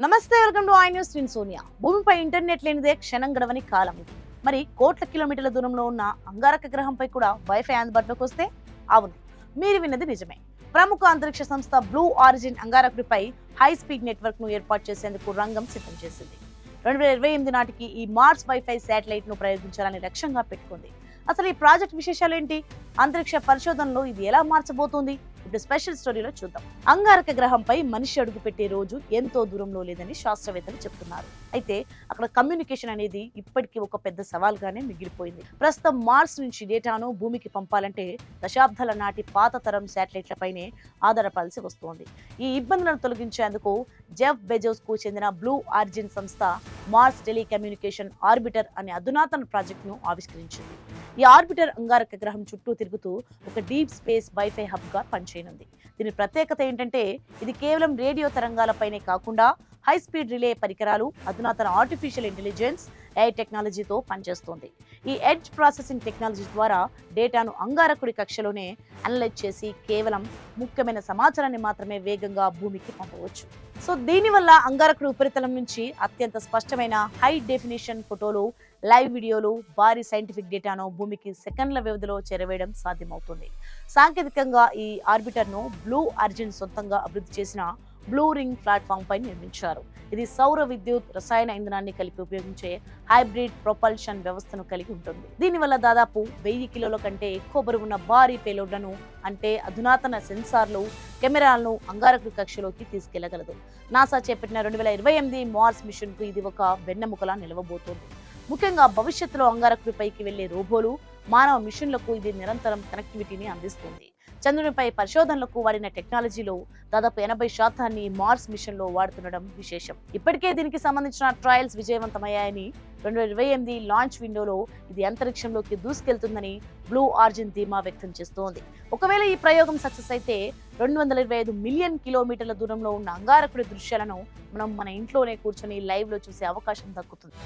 నమస్తే, welcome to I news. నేను సోనియా. భూమిపై ఇంటర్నెట్ లేనిదే క్షణం గడవని కాలం ఇది. మరి కోట్ల కిలోమీటర్ల దూరంలో ఉన్న అంగారక గ్రహంపై కూడా వైఫై అందుబాటులోకి వస్తే? అవును, మీరు విన్నది నిజమే. ప్రముఖ అంతరిక్ష సంస్థ బ్లూ ఆరిజిన్ అంగారకుడిపై హై స్పీడ్ నెట్వర్క్ ను ఏర్పాటు చేసేందుకు రంగం సిద్ధం చేసింది. 2028 నాటికి ఈ మార్స్ వైఫై శాటిలైట్ ను ప్రయోగించాలని లక్ష్యంగా పెట్టుకుంది. అసలు ఈ ప్రాజెక్ట్ విశేషాలు ఏంటి? అంతరిక్ష పరిశోధనలో ఇది ఎలా మార్చబోతోంది? ఇప్పుడు స్పెషల్ స్టోరీలో చూద్దాం. అంగారక గ్రహంపై మనిషి అడుగు పెట్టే రోజు ఎంతో దూరంలో లేదని శాస్త్రవేత్తలు చెప్తున్నారు. అయితే అక్కడ కమ్యూనికేషన్ అనేది ఇప్పటికీ ఒక పెద్ద సవాల్గానే మిగిలిపోయింది. ప్రస్తుతం మార్స్ నుంచి డేటాను భూమికి పంపాలంటే దశాబ్దాల నాటి పాత తరం శాటిలైట్లపైనే ఆధారపడాల్సి వస్తోంది. ఈ ఇబ్బందులను తొలగించేందుకు జెఫ్ బెజోస్ కు చెందిన బ్లూ ఆరిజిన్ సంస్థ మార్స్ టెలికమ్యూనికేషన్ ఆర్బిటర్ అనే అధునాతన ప్రాజెక్టును ఆవిష్కరించింది. ఈ ఆర్బిటర్ అంగారక గ్రహం చుట్టూ తిరుగుతూ ఒక డీప్ స్పేస్ వైఫై హబ్ గా పనిచేయనుంది. దీని ప్రత్యేకత ఏంటంటే ఇది కేవలం రేడియో తరంగాలపైనే కాకుండా హై స్పీడ్ రిలే పరికరాలు, అధునాతన ఆర్టిఫిషియల్ ఇంటెలిజెన్స్, AI టెక్నాలజీతో పనిచేస్తోంది. ఈ ఎడ్జ్ ప్రాసెసింగ్ టెక్నాలజీ ద్వారా డేటాను అంగారకుడి కక్షలోనే అనలైజ్ చేసి కేవలం ముఖ్యమైన సమాచారాన్ని మాత్రమే వేగంగా భూమికి పంపవచ్చు. సో దీనివల్ల అంగారకుడి ఉపరితలం నుంచి అత్యంత స్పష్టమైన హై డెఫినేషన్ ఫోటోలు, లైవ్ వీడియోలు, భారీ సైంటిఫిక్ డేటాను భూమికి సెకండ్ల వ్యవధిలో చేరవేయడం సాధ్యమవుతుంది. సాంకేతికంగా ఈ ఆర్బిటర్ ను బ్లూ ఆరిజిన్ సొంతంగా అభివృద్ధి చేసిన బ్లూ రింగ్ ప్లాట్ఫామ్ పై నిర్మించారు. ఇది సౌర విద్యుత్, రసాయన ఇంధనాన్ని కలిపి ఉపయోగించే హైబ్రిడ్ ప్రొపల్షన్ వ్యవస్థను కలిగి ఉంటుంది. దీనివల్ల దాదాపు 1000 కిలోల కంటే ఎక్కువ బరువున్న భారీ పేలోడ్లను, అంటే అధునాతన సెన్సార్లు, కెమెరాలను అంగారకుడి కక్షలోకి తీసుకెళ్లగలదు. నాసా చేపట్టిన 2028 మార్స్ మిషన్ కు ఇది ఒక వెన్నెముకలా నిలవబోతోంది. ముఖ్యంగా భవిష్యత్తులో అంగారకుడిపైకి వెళ్లే రోబోలు, మానవ మిషన్లకు ఇది నిరంతరం కనెక్టివిటీని అందిస్తుంది. చంద్రునిపై పరిశోధనలకు వాడిన టెక్నాలజీలో దాదాపు 80% మార్స్ మిషన్ లో వాడుతుండడం విశేషం. ఇప్పటికే దీనికి సంబంధించిన ట్రయల్స్ విజయవంతమయ్యాయని, 2028 లాంచ్ విండోలో ఇది అంతరిక్షంలోకి దూసుకెళ్తుందని బ్లూ ఆరిజిన్ ధీమా వ్యక్తం చేస్తోంది. ఒకవేళ ఈ ప్రయోగం సక్సెస్ అయితే 225 మిలియన్ కిలోమీటర్ల దూరంలో ఉన్న అంగారకుడి దృశ్యాలను మనం మన ఇంట్లోనే కూర్చొని లైవ్ లో చూసే అవకాశం దక్కుతుంది.